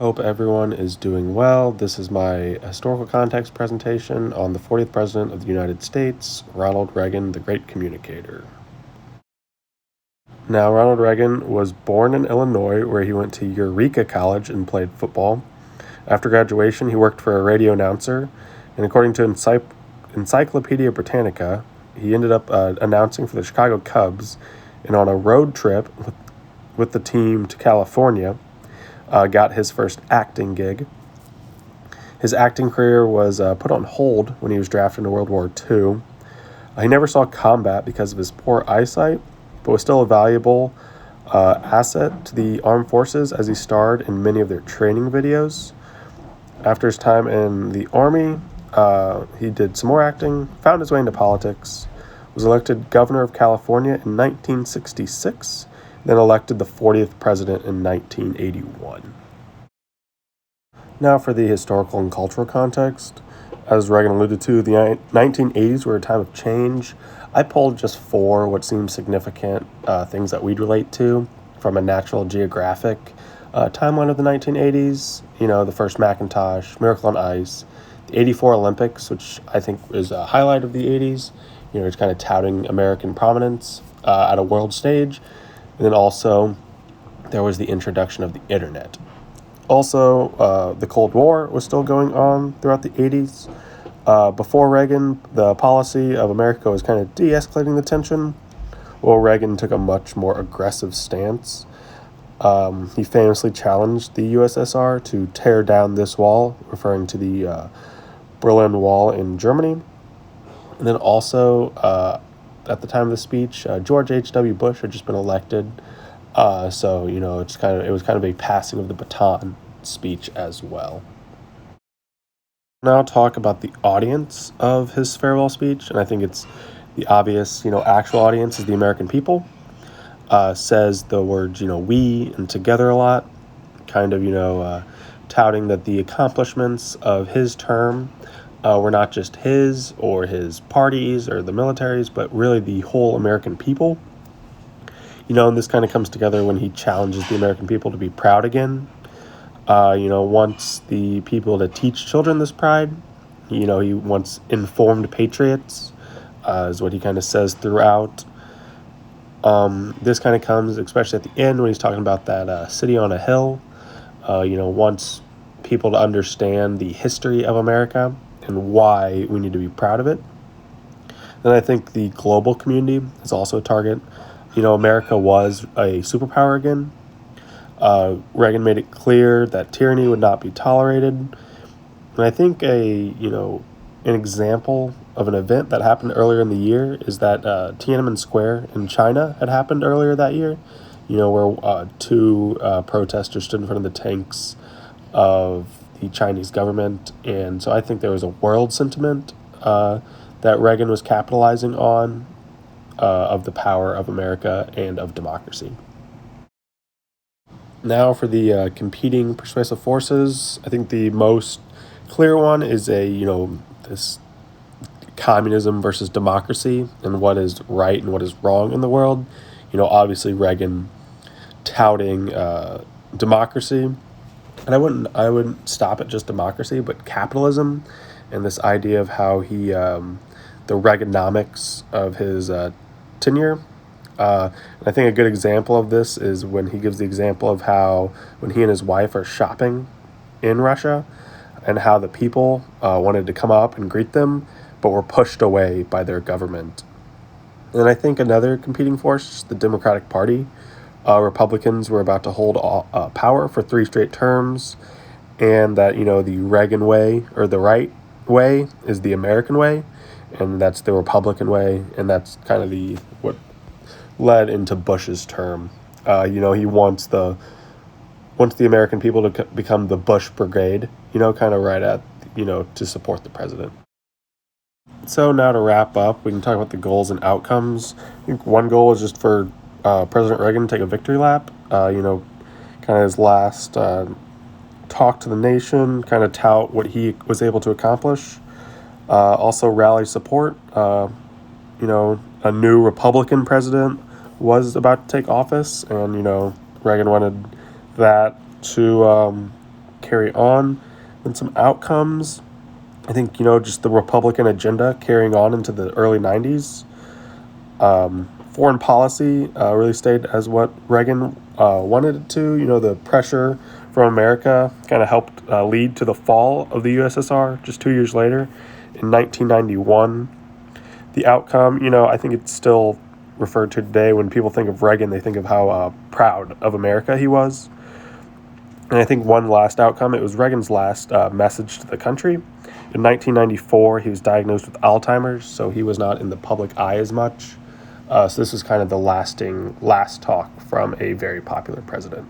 Hope everyone is doing well. This is my historical context presentation on the 40th President of the United States, Ronald Reagan, the Great Communicator. Now, Ronald Reagan was born in Illinois, where he went to Eureka College and played football. After graduation, he worked for a radio announcer, and according to Encyclopedia Britannica, he ended up announcing for the Chicago Cubs, and on a road trip with the team to California, got his first acting gig. His acting career was put on hold when he was drafted into World War II. He never saw combat because of his poor eyesight, but was still a valuable asset to the armed forces as he starred in many of their training videos. After his time in the Army, he did some more acting, found his way into politics, was elected governor of California in 1966, then elected the 40th president in 1981. Now for the historical and cultural context. As Reagan alluded to, the 1980s were a time of change. I pulled just four what seemed significant things that we'd relate to from a National Geographic timeline of the 1980s. The first Macintosh, Miracle on Ice, the 84 Olympics, which I think is a highlight of the 80s. It's kind of touting American prominence at a world stage. And then also, there was the introduction of the internet. Also, the Cold War was still going on throughout the 80s. Before Reagan, the policy of America was kind of de-escalating the tension, while Reagan took a much more aggressive stance. He famously challenged the USSR to tear down this wall, referring to the Berlin Wall in Germany. And then also, at the time of the speech, George H.W. Bush had just been elected. So it was kind of a passing of the baton speech as well. Now talk about the audience of his farewell speech, and I think it's the obvious, actual audience is the American people. Says the words, we and together a lot, kind of, touting that the accomplishments of his term were not just his or his parties or the militaries, but really the whole American people. And this kind of comes together when he challenges the American people to be proud again. Wants the people to teach children this pride. He wants informed patriots, is what he kind of says throughout. This kind of comes, especially at the end when he's talking about that city on a hill. Wants people to understand the history of America and why we need to be proud of it. Then I think the global community is also a target. America was a superpower again. Reagan made it clear that tyranny would not be tolerated. And I think an example of an event that happened earlier in the year is that Tiananmen Square in China had happened earlier that year, where two protesters stood in front of the tanks of the Chinese government. And so I think there was a world sentiment that Reagan was capitalizing on of the power of America and of democracy. Now for the competing persuasive forces, I think the most clear one is this communism versus democracy and what is right and what is wrong in the world. Obviously Reagan touting democracy, and I wouldn't stop at just democracy, but capitalism and this idea of how he the Reaganomics of his tenure. And I think a good example of this is when he gives the example of how when he and his wife are shopping in Russia and how the people wanted to come up and greet them, but were pushed away by their government. And I think another competing force, the Democratic Party. Republicans were about to hold power for 3 straight terms, and that, the Reagan way or the right way is the American way, and that's the Republican way, and that's kind of what led into Bush's term. He wants the American people to become the Bush Brigade, kind of right at, to support the president. So now to wrap up, we can talk about the goals and outcomes. I think one goal is just for President Reagan to take a victory lap, kind of his last talk to the nation, kind of tout what he was able to accomplish. Also rally support. A new Republican president was about to take office, and Reagan wanted that to carry on. And some outcomes, I think, just the Republican agenda carrying on into the early 90s. Foreign policy really stayed as what Reagan wanted it to. The pressure from America kind of helped lead to the fall of the USSR just 2 years later in 1991. The outcome, I think it's still referred to today. When people think of Reagan, they think of how proud of America he was. And I think one last outcome, it was Reagan's last message to the country. In 1994, he was diagnosed with Alzheimer's, so he was not in the public eye as much. So this was kind of the last talk from a very popular president.